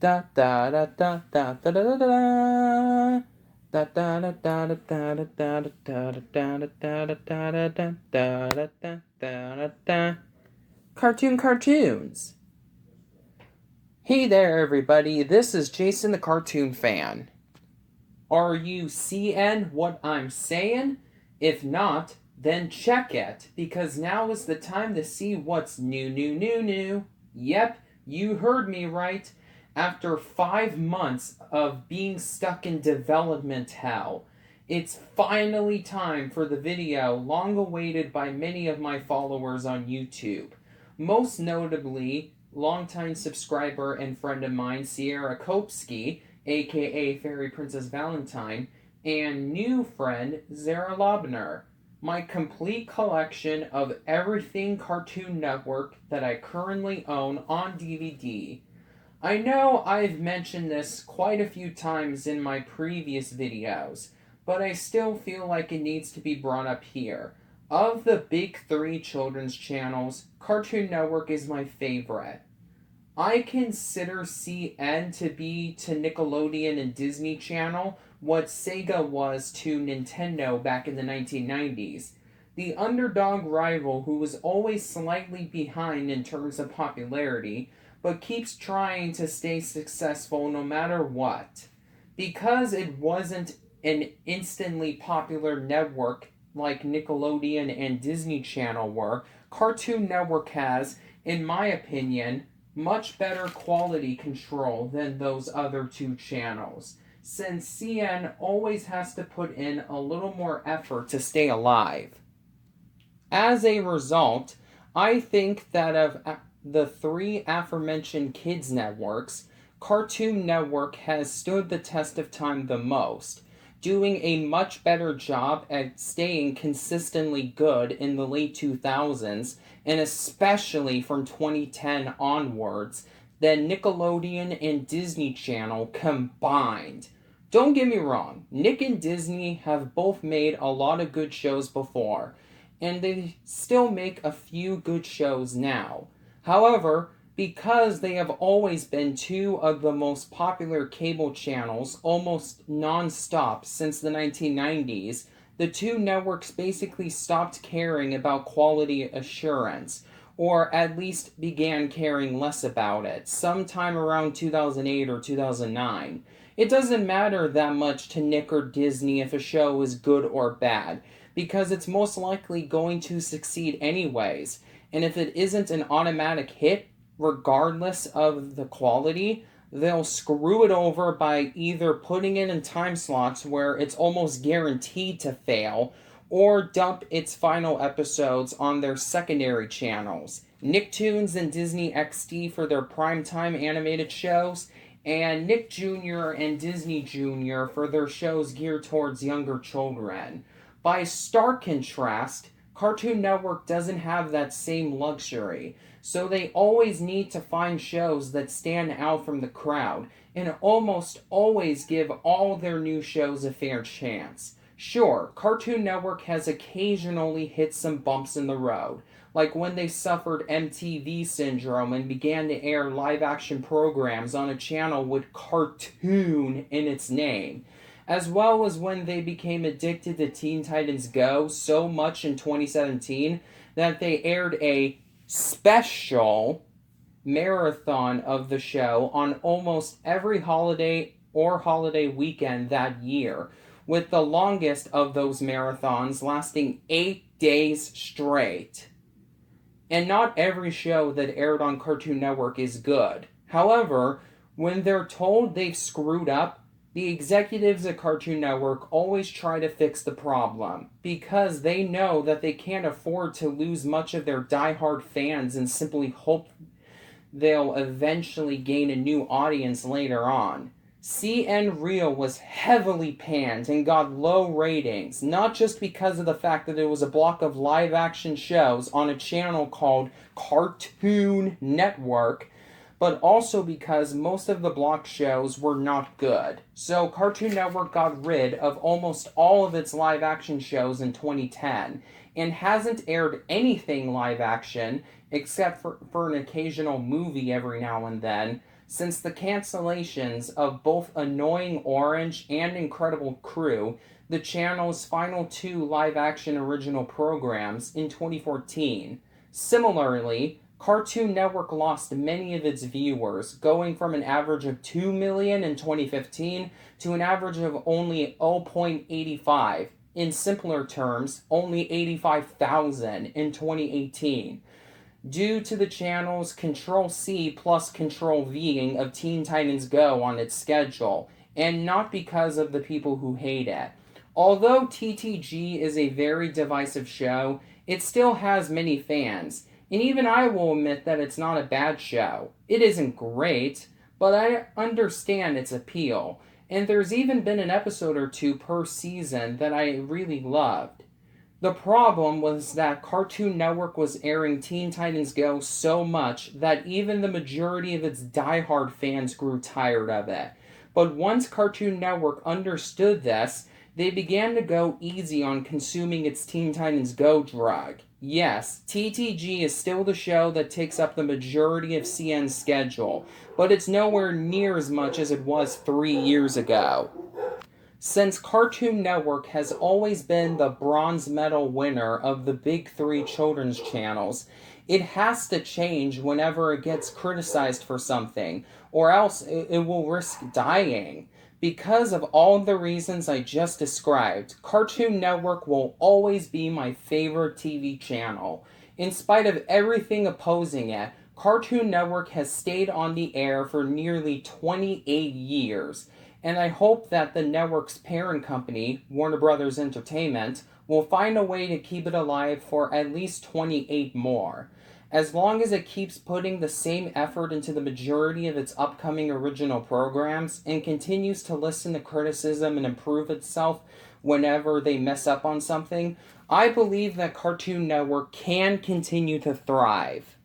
Da da da da da da da da da. Da da da da da da da da da da da da da da da da da da da. Cartoons. Hey there, everybody. This is Jason the Cartoon Fan. Are you seeing what I'm saying? If not, then check it, because now is the time to see what's new. Yep, you heard me right. After 5 months of being stuck in development hell, it's finally time for the video long awaited by many of my followers on YouTube. Most notably, longtime subscriber and friend of mine, Sierra Kopsky, aka Fairy Princess Valentine, and new friend, Zara Lobner. My complete collection of everything Cartoon Network that I currently own on DVD. I know I've mentioned this quite a few times in my previous videos, but I still feel like it needs to be brought up here. Of the big three children's channels, Cartoon Network is my favorite. I consider CN to be to Nickelodeon and Disney Channel what Sega was to Nintendo back in the 1990s. The underdog rival who was always slightly behind in terms of popularity, but keeps trying to stay successful no matter what. Because it wasn't an instantly popular network like Nickelodeon and Disney Channel were, Cartoon Network has, in my opinion, much better quality control than those other two channels, since CN always has to put in a little more effort to stay alive. As a result, I think that of the three aforementioned kids networks, Cartoon Network has stood the test of time the most, doing a much better job at staying consistently good in the late 2000s, and especially from 2010 onwards, than Nickelodeon and Disney Channel combined. Don't get me wrong, Nick and Disney have both made a lot of good shows before, and they still make a few good shows now. However, because they have always been two of the most popular cable channels almost non-stop since the 1990s, the two networks basically stopped caring about quality assurance, or at least began caring less about it, sometime around 2008 or 2009. It doesn't matter that much to Nick or Disney if a show is good or bad, because it's most likely going to succeed anyways, and if it isn't an automatic hit, regardless of the quality, they'll screw it over by either putting it in time slots where it's almost guaranteed to fail, or dump its final episodes on their secondary channels, Nicktoons and Disney XD for their primetime animated shows, and Nick Jr. and Disney Jr. for their shows geared towards younger children. By stark contrast, Cartoon Network doesn't have that same luxury, so they always need to find shows that stand out from the crowd, and almost always give all their new shows a fair chance. Sure, Cartoon Network has occasionally hit some bumps in the road, like when they suffered MTV syndrome and began to air live-action programs on a channel with cartoon in its name, as well as when they became addicted to Teen Titans Go so much in 2017 that they aired a special marathon of the show on almost every holiday or holiday weekend that year, with the longest of those marathons lasting 8 days straight. And not every show that aired on Cartoon Network is good. However, when they're told they've screwed up, the executives at Cartoon Network always try to fix the problem, because they know that they can't afford to lose much of their diehard fans and simply hope they'll eventually gain a new audience later on. CN Real was heavily panned and got low ratings, not just because of the fact that it was a block of live-action shows on a channel called Cartoon Network, but also because most of the block shows were not good. So Cartoon Network got rid of almost all of its live-action shows in 2010, and hasn't aired anything live-action, except for an occasional movie every now and then, Since the cancellations of both Annoying Orange and Incredible Crew, the channel's final two live-action original programs, in 2014. Similarly, Cartoon Network lost many of its viewers, going from an average of 2 million in 2015 to an average of only 0.85. In simpler terms, only 85,000 in 2018, due to the channel's Control-C plus Control-Ving of Teen Titans Go on its schedule, and not because of the people who hate it. Although TTG is a very divisive show, it still has many fans, and even I will admit that it's not a bad show. It isn't great, but I understand its appeal, and there's even been an episode or two per season that I really loved. The problem was that Cartoon Network was airing Teen Titans Go so much that even the majority of its diehard fans grew tired of it. But once Cartoon Network understood this, they began to go easy on consuming its Teen Titans Go drug. Yes, TTG is still the show that takes up the majority of CN's schedule, but it's nowhere near as much as it was 3 years ago. Since Cartoon Network has always been the bronze medal winner of the big three children's channels, it has to change whenever it gets criticized for something, or else it will risk dying. Because of all the reasons I just described, Cartoon Network will always be my favorite TV channel. In spite of everything opposing it, Cartoon Network has stayed on the air for nearly 28 years. And I hope that the network's parent company, Warner Brothers Entertainment, will find a way to keep it alive for at least 28 more. As long as it keeps putting the same effort into the majority of its upcoming original programs and continues to listen to criticism and improve itself whenever they mess up on something, I believe that Cartoon Network can continue to thrive.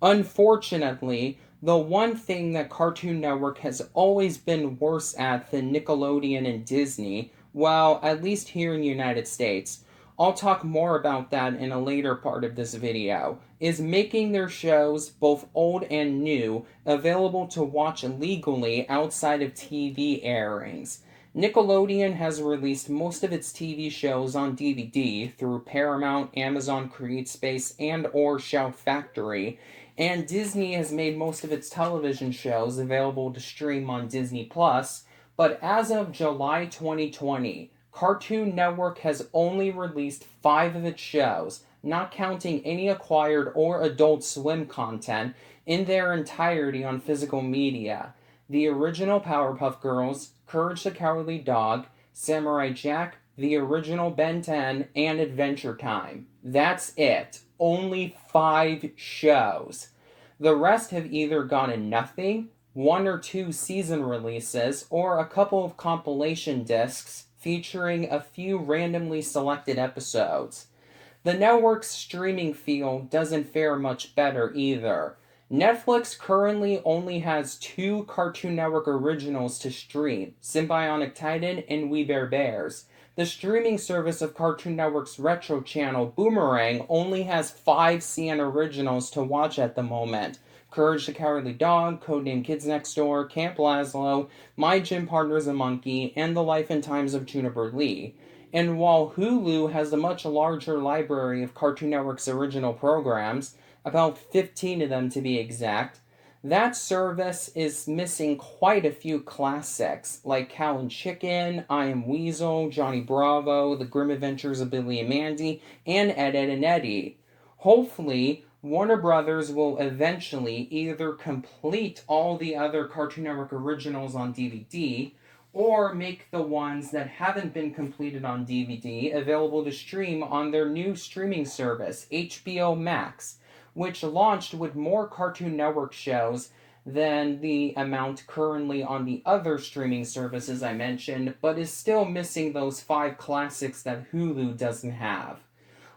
Unfortunately, the one thing that Cartoon Network has always been worse at than Nickelodeon and Disney, well, at least here in the United States, I'll talk more about that in a later part of this video, is making their shows, both old and new, available to watch legally outside of TV airings. Nickelodeon has released most of its TV shows on DVD through Paramount, Amazon CreateSpace, and or Shout Factory, and Disney has made most of its television shows available to stream on Disney+, but as of July 2020, Cartoon Network has only released 5 of its shows, not counting any acquired or Adult Swim content, in their entirety on physical media. The original Powerpuff Girls, Courage the Cowardly Dog, Samurai Jack, the original Ben 10, and Adventure Time. That's it. Only 5 shows. The rest have either gotten nothing, 1 or 2 season releases, or a couple of compilation discs featuring a few randomly selected episodes. The network's streaming field doesn't fare much better either. Netflix currently only has 2 Cartoon Network originals to stream, Symbionic Titan and We Bare Bears. The streaming service of Cartoon Network's retro channel, Boomerang, only has 5 CN originals to watch at the moment. Courage the Cowardly Dog, Codename Kids Next Door, Camp Lazlo, My Gym Partner's a Monkey, and The Life and Times of Juniper Lee. And while Hulu has a much larger library of Cartoon Network's original programs, about 15 of them to be exact, that service is missing quite a few classics, like Cow and Chicken, I Am Weasel, Johnny Bravo, The Grim Adventures of Billy and Mandy, and Ed, Edd and Eddy. Hopefully, Warner Brothers will eventually either complete all the other Cartoon Network originals on DVD, or make the ones that haven't been completed on DVD available to stream on their new streaming service, HBO Max, which launched with more Cartoon Network shows than the amount currently on the other streaming services I mentioned, but is still missing those 5 classics that Hulu doesn't have.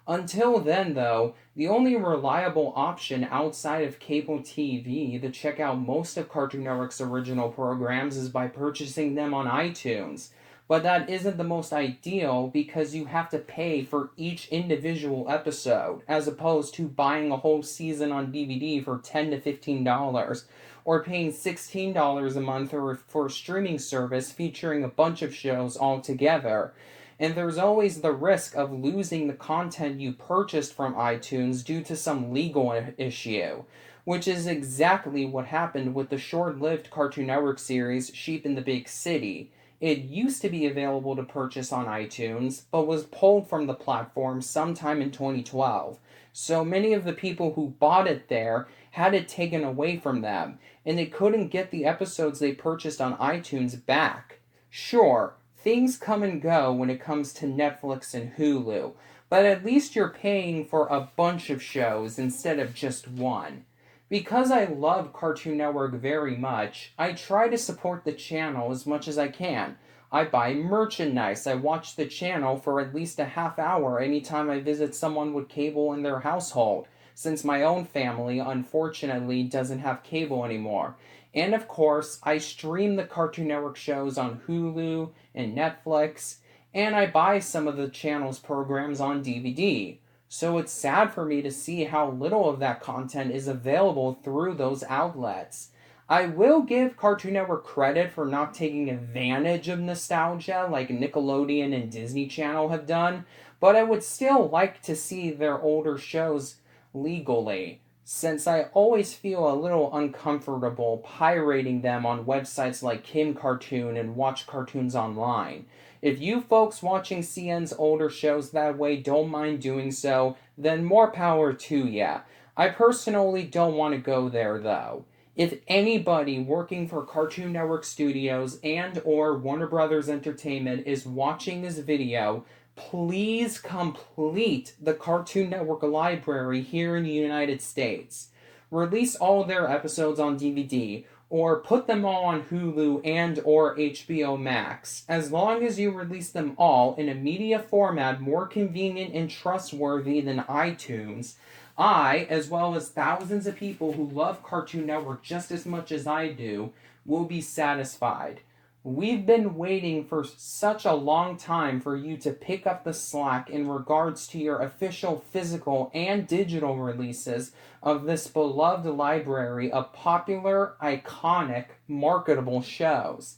Until then, though, the only reliable option outside of cable TV to check out most of Cartoon Network's original programs is by purchasing them on iTunes. But that isn't the most ideal because you have to pay for each individual episode, as opposed to buying a whole season on DVD for $10 to $15, or paying $16 a month for a streaming service featuring a bunch of shows all together. And there's always the risk of losing the content you purchased from iTunes due to some legal issue, which is exactly what happened with the short-lived Cartoon Network series Sheep in the Big City. It used to be available to purchase on iTunes, but was pulled from the platform sometime in 2012. So many of the people who bought it there had it taken away from them, and they couldn't get the episodes they purchased on iTunes back. Sure, things come and go when it comes to Netflix and Hulu, but at least you're paying for a bunch of shows instead of just one. Because I love Cartoon Network very much, I try to support the channel as much as I can. I buy merchandise. I watch the channel for at least a half hour anytime I visit someone with cable in their household, since my own family, unfortunately, doesn't have cable anymore. And of course, I stream the Cartoon Network shows on Hulu and Netflix, and I buy some of the channel's programs on DVD. So it's sad for me to see how little of that content is available through those outlets. I will give Cartoon Network credit for not taking advantage of nostalgia like Nickelodeon and Disney Channel have done, but I would still like to see their older shows legally, since I always feel a little uncomfortable pirating them on websites like Kim Cartoon and Watch Cartoons Online. If you folks watching CN's older shows that way don't mind doing so, then more power to ya. I personally don't want to go there though. If anybody working for Cartoon Network Studios and or Warner Brothers Entertainment is watching this video, please complete the Cartoon Network library here in the United States. Release all their episodes on DVD, or put them all on Hulu and or HBO Max. As long as you release them all in a media format more convenient and trustworthy than iTunes, I, as well as thousands of people who love Cartoon Network just as much as I do, will be satisfied. We've been waiting for such a long time for you to pick up the slack in regards to your official physical and digital releases of this beloved library of popular, iconic, marketable shows.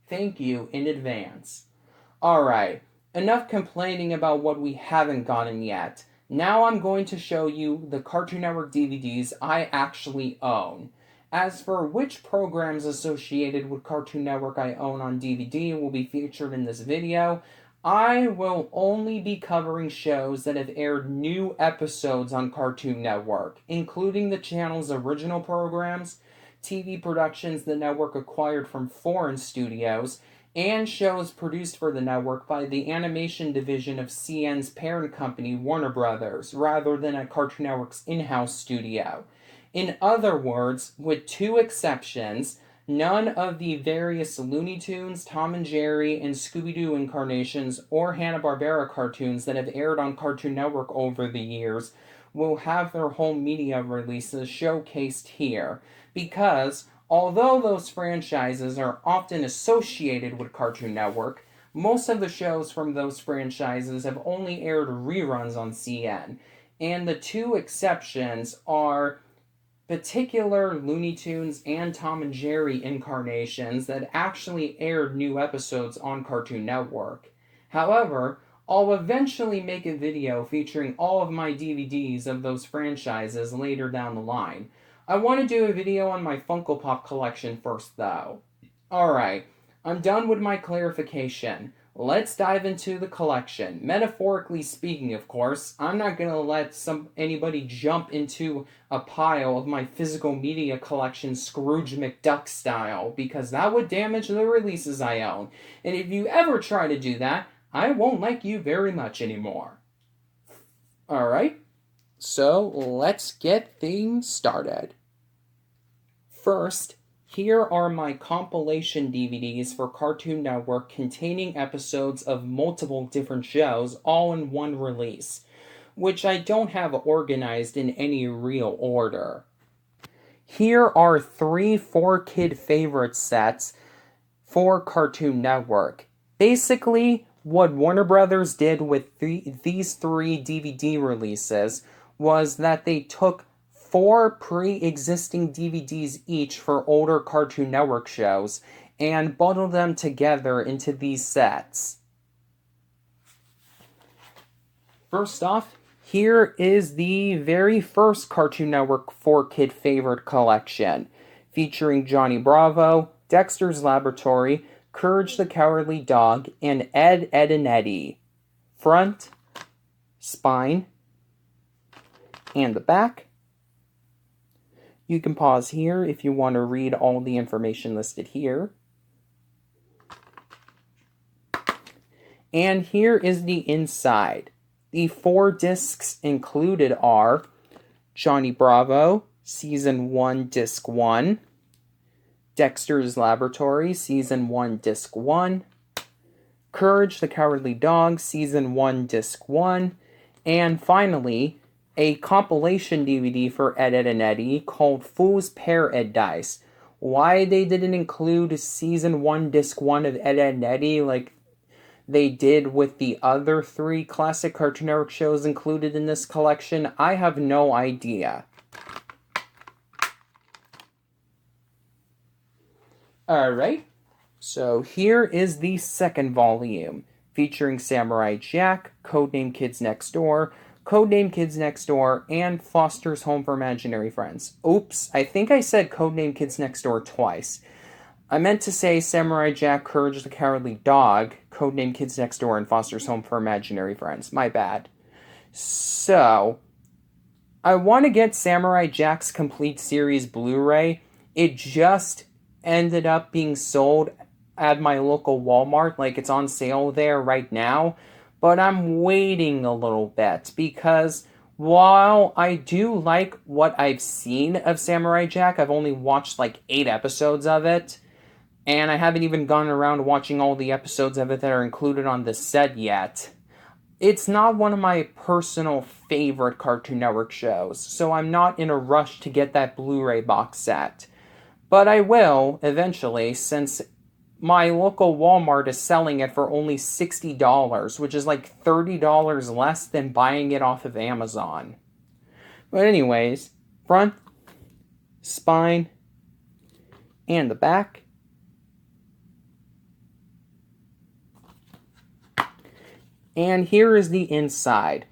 Thank you in advance. Alright, enough complaining about what we haven't gotten yet. Now I'm going to show you the Cartoon Network DVDs I actually own. As for which programs associated with Cartoon Network I own on DVD will be featured in this video, I will only be covering shows that have aired new episodes on Cartoon Network, including the channel's original programs, TV productions the network acquired from foreign studios, and shows produced for the network by the animation division of CN's parent company, Warner Brothers, rather than at Cartoon Network's in-house studio. In other words, with two exceptions, none of the various Looney Tunes, Tom and Jerry, and Scooby-Doo incarnations or Hanna-Barbera cartoons that have aired on Cartoon Network over the years will have their home media releases showcased here, because although those franchises are often associated with Cartoon Network, most of the shows from those franchises have only aired reruns on CN, and the two exceptions are particular Looney Tunes and Tom and Jerry incarnations that actually aired new episodes on Cartoon Network. However, I'll eventually make a video featuring all of my DVDs of those franchises later down the line. I want to do a video on my Funko Pop collection first though. Alright, I'm done with my clarification. Let's dive into the collection. Metaphorically speaking, of course. I'm not going to let anybody jump into a pile of my physical media collection Scrooge McDuck style, because that would damage the releases I own. And if you ever try to do that, I won't like you very much anymore. Alright, so let's get things started. First, here are my compilation DVDs for Cartoon Network containing episodes of multiple different shows all in one release, which I don't have organized in any real order. Here are 3 4-kid favorite sets for Cartoon Network. Basically, what Warner Brothers did with these 3 DVD releases was that they took 4 pre-existing DVDs each for older Cartoon Network shows and bundled them together into these sets. First off, here is the very first Cartoon Network 4-Kid Favorite collection, featuring Johnny Bravo, Dexter's Laboratory, Courage the Cowardly Dog, and Ed, Edd and Eddy. Front, spine, and the back. You can pause here if you want to read all the information listed here. And here is the inside. The 4 discs included are Johnny Bravo, Season 1, Disc 1, Dexter's Laboratory, Season 1, Disc 1, Courage the Cowardly Dog, Season 1, Disc 1, and finally, a compilation DVD for Ed, Edd and Eddy called Fool's Paradise. Why they didn't include Season 1, Disc 1 of Ed, Edd and Eddy like they did with the other 3 classic Cartoon Network shows included in this collection, I have no idea. Alright, so here is the second volume, featuring Samurai Jack, Codename Kids Next Door, Codename Kids Next Door, and Foster's Home for Imaginary Friends. Oops, I think I said Codename Kids Next Door twice. I meant to say Samurai Jack, Courage the Cowardly Dog, Codename Kids Next Door, and Foster's Home for Imaginary Friends. My bad. So, I want to get Samurai Jack's complete series Blu-ray. It just ended up being sold at my local Walmart, like it's on sale there right now. But I'm waiting a little bit, because while I do like what I've seen of Samurai Jack, I've only watched like 8 episodes of it. And I haven't even gone around watching all the episodes of it that are included on this set yet. It's not one of my personal favorite Cartoon Network shows, so I'm not in a rush to get that Blu-ray box set. But I will, eventually, since my local Walmart is selling it for only $60, which is like $30 less than buying it off of Amazon. But anyways, front, spine, and the back. And here is the inside.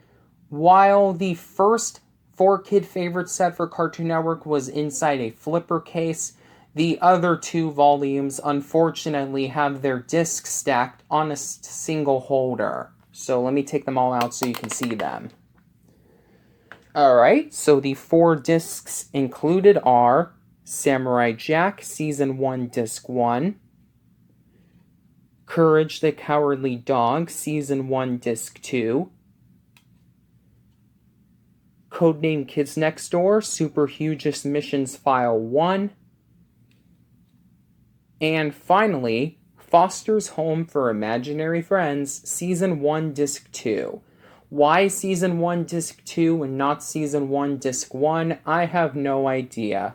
While the first 4-Kid Favorite set for Cartoon Network was inside a flipper case, the other 2 volumes unfortunately have their discs stacked on a single holder. So let me take them all out so you can see them. Alright, so the 4 discs included are Samurai Jack, Season 1, Disc 1, Courage the Cowardly Dog, Season 1, Disc 2, Codename Kids Next Door, Super Hugest Missions File 1, and finally, Foster's Home for Imaginary Friends, Season 1, Disc 2. Why Season 1, Disc 2 and not Season 1, Disc 1, I have no idea.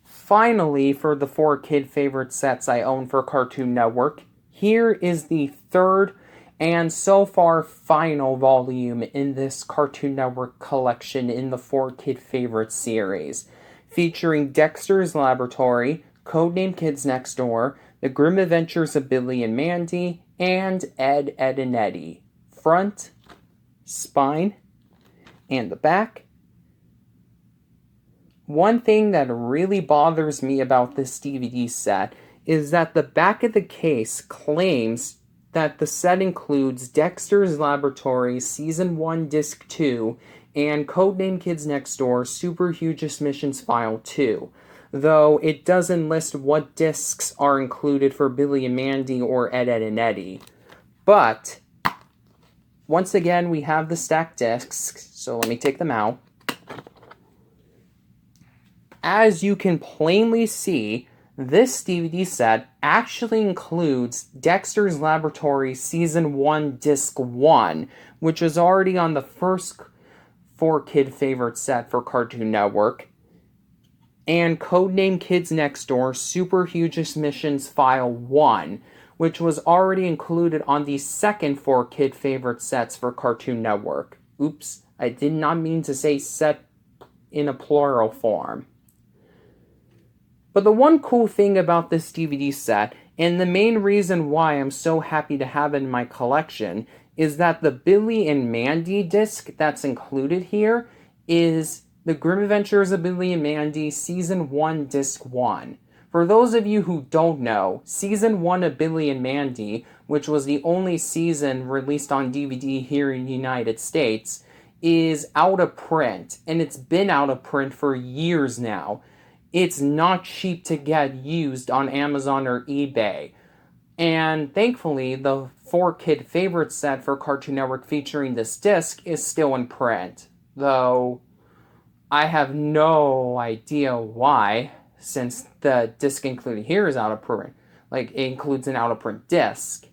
Finally, for the 4-Kid Favorite sets I own for Cartoon Network, here is the third and so far final volume in this Cartoon Network collection in the 4-Kid Favorite series, featuring Dexter's Laboratory, Codename Kids Next Door, The Grim Adventures of Billy and Mandy, and Ed, Edd and Eddy. Front, spine, and the back. One thing that really bothers me about this DVD set is that the back of the case claims that the set includes Dexter's Laboratory, Season 1, Disc 2, and Codename Kids Next Door, Super Hugest Missions File 2, though it doesn't list what discs are included for Billy and Mandy or Ed, Edd and Eddy. But, once again, we have the stacked discs, so let me take them out. As you can plainly see, this DVD set actually includes Dexter's Laboratory Season 1, Disc 1, which was already on the first 4-Kid Favorite set for Cartoon Network. and Codename Kids Next Door Super Hugest Missions File 1, which was already included on the second 4 kid favorite sets for Cartoon Network. Oops, I did not mean to say set in a plural form. But the one cool thing about this DVD set, and the main reason why I'm so happy to have it in my collection, is that the Billy and Mandy disc that's included here is The Grim Adventures of Billy and Mandy Season 1 Disc 1. For those of you who don't know, Season 1 of Billy and Mandy, which was the only season released on DVD here in the United States, is out of print, and it's been out of print for years now. It's not cheap to get used on Amazon or eBay. And thankfully, the 4 kid favorite set for Cartoon Network featuring this disc is still in print. Though, I have no idea why, since the disc included here is out of print. Like, it includes an out of print disc.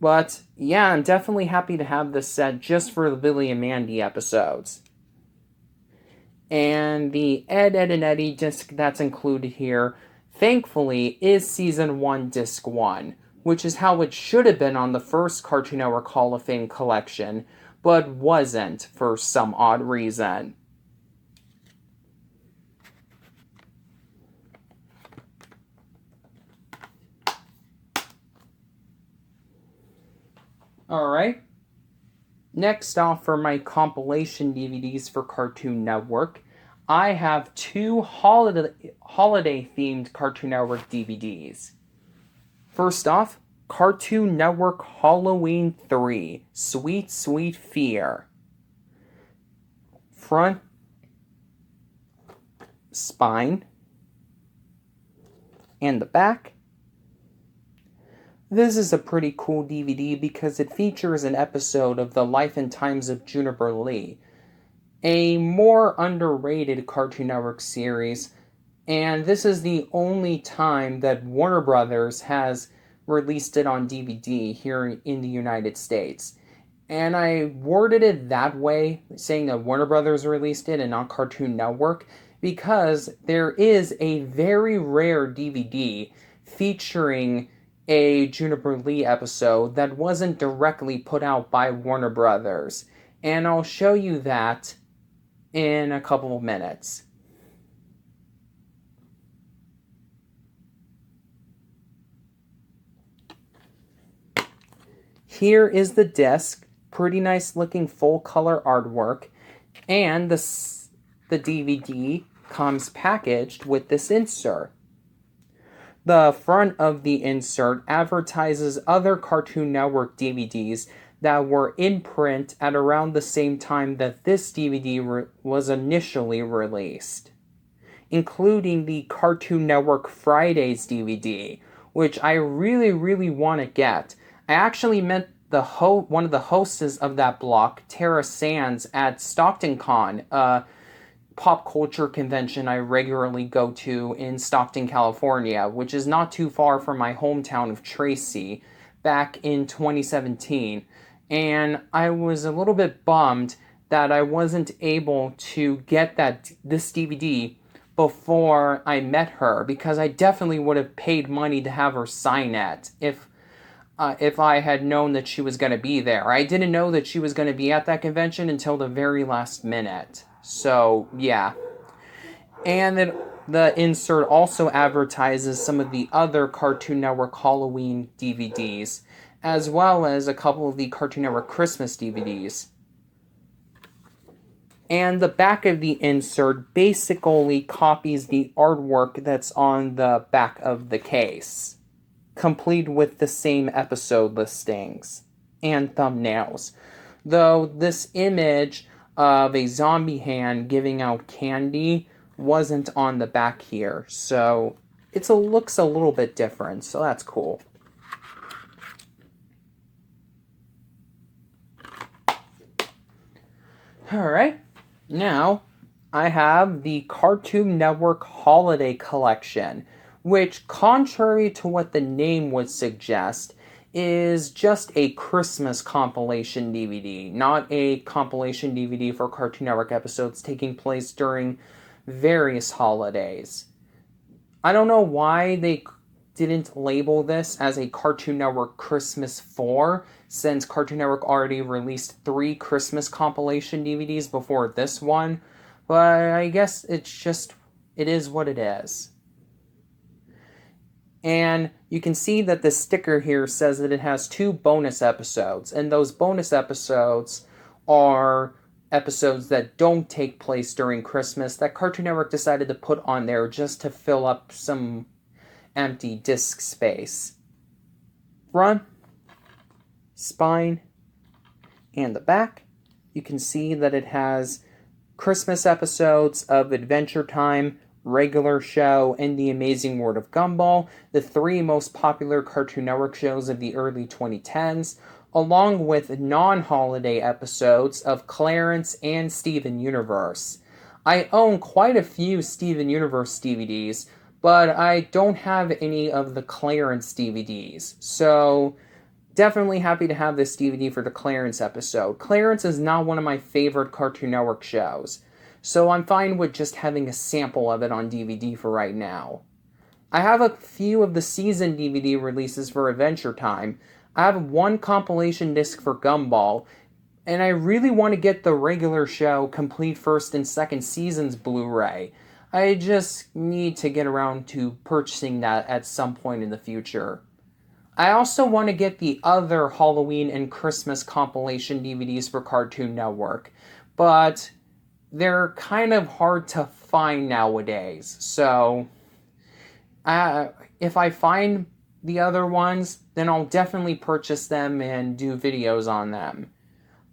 But, yeah, I'm definitely happy to have this set just for the Billy and Mandy episodes. And the Ed, Edd and Eddy disc that's included here, thankfully, is Season 1 Disc 1, which is how it should have been on the first Cartoon Network Hall of Fame collection, but wasn't for some odd reason. Alright. Next off for my compilation DVDs for Cartoon Network, I have 2 holiday-themed Cartoon Network DVDs. First off, Cartoon Network Halloween 3, Sweet Sweet Fear. Front, spine, and the back. This is a pretty cool DVD because it features an episode of The Life and Times of Juniper Lee, a more underrated Cartoon Network series, and this is the only time that Warner Brothers has released it on DVD here in the United States. And I worded it that way, saying that Warner Brothers released it and not Cartoon Network, because there is a very rare DVD featuring a Juniper Lee episode that wasn't directly put out by Warner Brothers. And I'll show you that in a couple of minutes. Here is the disc, pretty nice looking full color artwork, and the DVD comes packaged with this insert. The front of the insert advertises other Cartoon Network DVDs that were in print at around the same time that this DVD was initially released, including the Cartoon Network Fridays DVD, which I really want to get. I actually met one of the hosts of that block, Tara Sands, at Stockton Con, pop culture convention I regularly go to in Stockton, California, which is not too far from my hometown of Tracy, back in 2017. And I was a little bit bummed that I wasn't able to get this DVD before I met her, because I definitely would have paid money to have her sign it if I had known that she was going to be there. I didn't know that she was going to be at that convention until the very last minute. So, yeah. And the insert also advertises some of the other Cartoon Network Halloween DVDs, as well as a couple of the Cartoon Network Christmas DVDs. And the back of the insert basically copies the artwork that's on the back of the case, complete with the same episode listings and thumbnails. Though this image of a zombie hand giving out candy wasn't on the back here, so it looks a little bit different, so that's cool. Alright, now I have the Cartoon Network Holiday Collection, which, contrary to what the name would suggest, is just a Christmas compilation DVD, not a compilation DVD for Cartoon Network episodes taking place during various holidays. I don't know why they didn't label this as a Cartoon Network Christmas 4, since Cartoon Network already released 3 Christmas compilation DVDs before this one, but I guess it is what it is. And you can see that the sticker here says that it has 2 bonus episodes, and those bonus episodes are episodes that don't take place during Christmas that Cartoon Network decided to put on there just to fill up some empty disc space. Front, spine, and the back, you can see that it has Christmas episodes of Adventure Time, Regular Show, and The Amazing World of Gumball, the 3 most popular Cartoon Network shows of the early 2010s, along with non-holiday episodes of Clarence and Steven Universe. I own quite a few Steven Universe DVDs, but I don't have any of the Clarence DVDs, so definitely happy to have this DVD for the Clarence episode. Clarence is not one of my favorite Cartoon Network shows, so I'm fine with just having a sample of it on DVD for right now. I have a few of the season DVD releases for Adventure Time. I have 1 compilation disc for Gumball, and I really want to get the Regular Show complete first and second seasons Blu-ray. I just need to get around to purchasing that at some point in the future. I also want to get the other Halloween and Christmas compilation DVDs for Cartoon Network, but they're kind of hard to find nowadays, so if I find the other ones, then I'll definitely purchase them and do videos on them.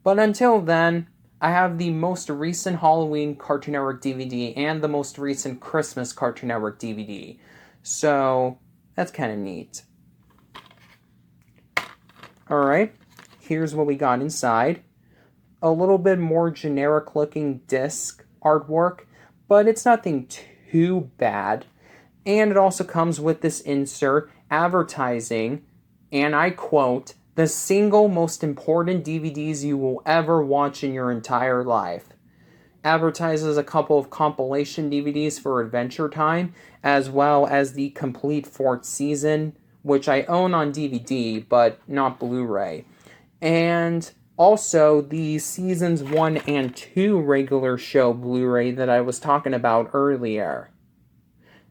But until then, I have the most recent Halloween Cartoon Network DVD and the most recent Christmas Cartoon Network DVD. So, that's kind of neat. Alright, here's what we got inside. A little bit more generic looking disc artwork, but it's nothing too bad. And it also comes with this insert advertising, and I quote, "the single most important DVDs you will ever watch in your entire life." Advertises a couple of compilation DVDs for Adventure Time, as well as the complete 4th season, which I own on DVD, but not Blu-ray. And also the seasons 1 and 2 Regular Show Blu-ray that I was talking about earlier,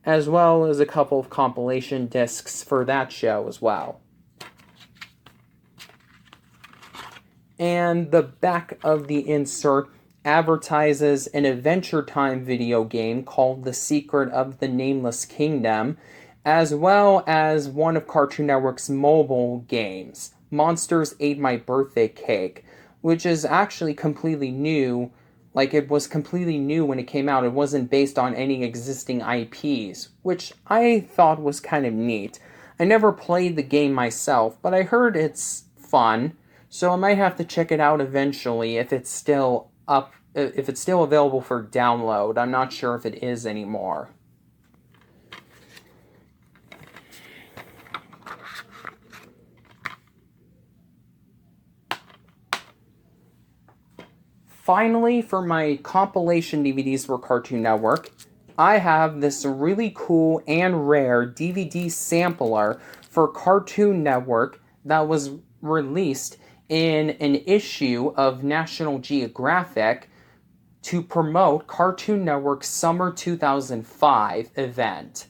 as well as a couple of compilation discs for that show as well. And the back of the insert advertises an Adventure Time video game called The Secret of the Nameless Kingdom, as well as one of Cartoon Network's mobile games, Monsters Ate My Birthday Cake, which is actually completely new. Like, it was completely new when it came out. It wasn't based on any existing IPs, which I thought was kind of neat. I never played the game myself, but I heard it's fun, so I might have to check it out eventually if it's still available for download. I'm not sure if it is anymore. Finally, for my compilation DVDs for Cartoon Network, I have this really cool and rare DVD sampler for Cartoon Network that was released in an issue of National Geographic to promote Cartoon Network's Summer 2005 event.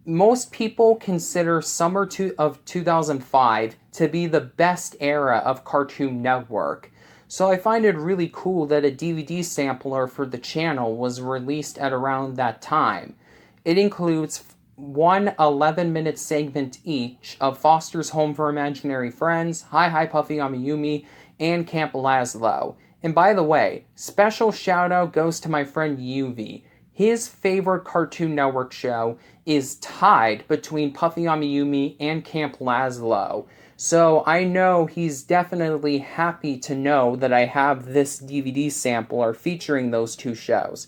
Most people consider Summer of 2005 to be the best era of Cartoon Network. So I find it really cool that a DVD sampler for the channel was released at around that time. It includes 1 11-minute segment each of Foster's Home for Imaginary Friends, Hi Hi Puffy Amiyumi, and Camp Lazlo. And by the way, special shout out goes to my friend Yuvi. His favorite Cartoon Network show is tied between Puffy Amiyumi and Camp Lazlo. So I know he's definitely happy to know that I have this DVD sampler featuring those 2 shows.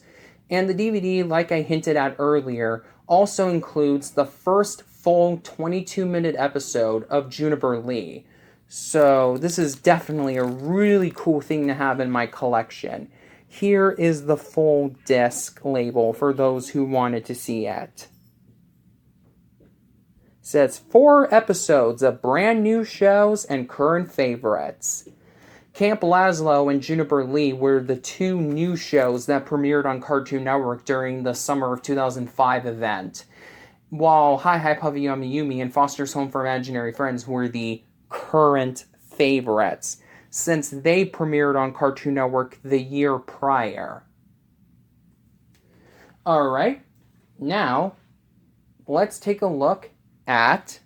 And the DVD, like I hinted at earlier, also includes the first full 22-minute episode of Juniper Lee. So this is definitely a really cool thing to have in my collection. here is the full disc label for those who wanted to see it. It says 4 episodes of brand new shows and current favorites. Camp Lazlo and Juniper Lee were the 2 new shows that premiered on Cartoon Network during the summer of 2005 event, while Hi Hi Puffy Yumi Yumi and Foster's Home for Imaginary Friends were the current favorites, since they premiered on Cartoon Network the year prior. Alright, now let's take a look at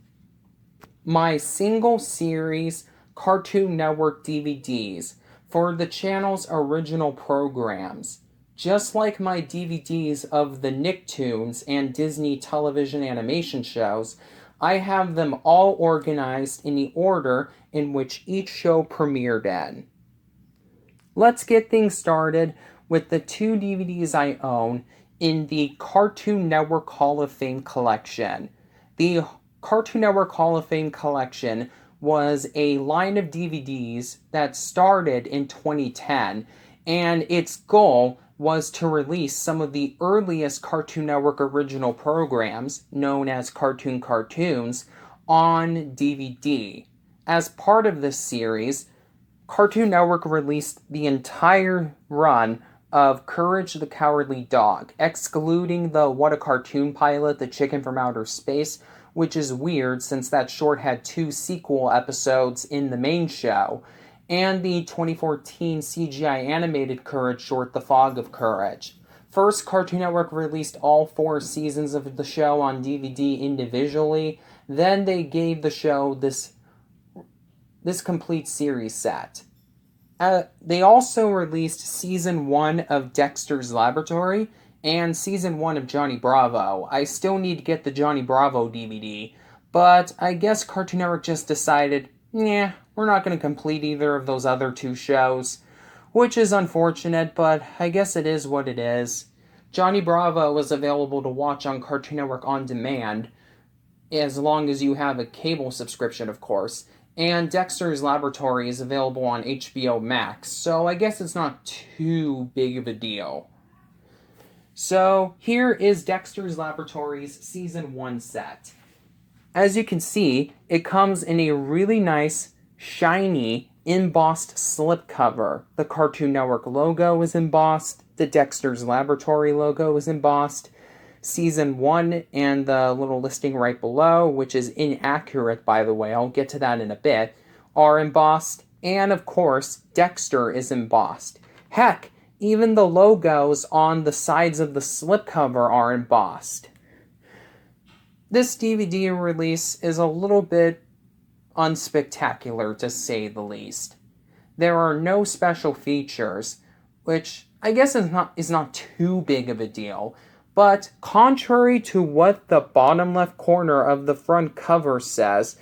my single series Cartoon Network DVDs for the channel's original programs. Just like my DVDs of the Nicktoons and Disney television animation shows, I have them all organized in the order in which each show premiered in. Let's get things started with the 2 DVDs I own in the Cartoon Network Hall of Fame collection. The Cartoon Network Hall of Fame collection was a line of DVDs that started in 2010, and its goal was to release some of the earliest Cartoon Network original programs, known as Cartoon Cartoons, on DVD. As part of this series, Cartoon Network released the entire run of Courage the Cowardly Dog, excluding the What a Cartoon pilot, The Chicken from Outer Space, which is weird since that short had 2 sequel episodes in the main show, and the 2014 CGI animated Courage short, The Fog of Courage. First, Cartoon Network released all 4 seasons of the show on DVD individually, then they gave the show this complete series set. They also released Season 1 of Dexter's Laboratory and Season 1 of Johnny Bravo. I still need to get the Johnny Bravo DVD, but I guess Cartoon Network just decided, we're not going to complete either of those other 2 shows, which is unfortunate, but I guess it is what it is. Johnny Bravo was available to watch on Cartoon Network On Demand, as long as you have a cable subscription, of course, and Dexter's Laboratory is available on HBO Max, so I guess it's not too big of a deal. So, here is Dexter's Laboratory's Season 1 set. As you can see, it comes in a really nice, shiny, embossed slipcover. The Cartoon Network logo is embossed, the Dexter's Laboratory logo is embossed, Season 1 and the little listing right below, which is inaccurate by the way, I'll get to that in a bit, are embossed, and of course, Dexter is embossed. Heck, even the logos on the sides of the slipcover are embossed. This DVD release is a little bit unspectacular, to say the least. There are no special features, which I guess is not too big of a deal, but contrary to what the bottom left corner of the front cover says,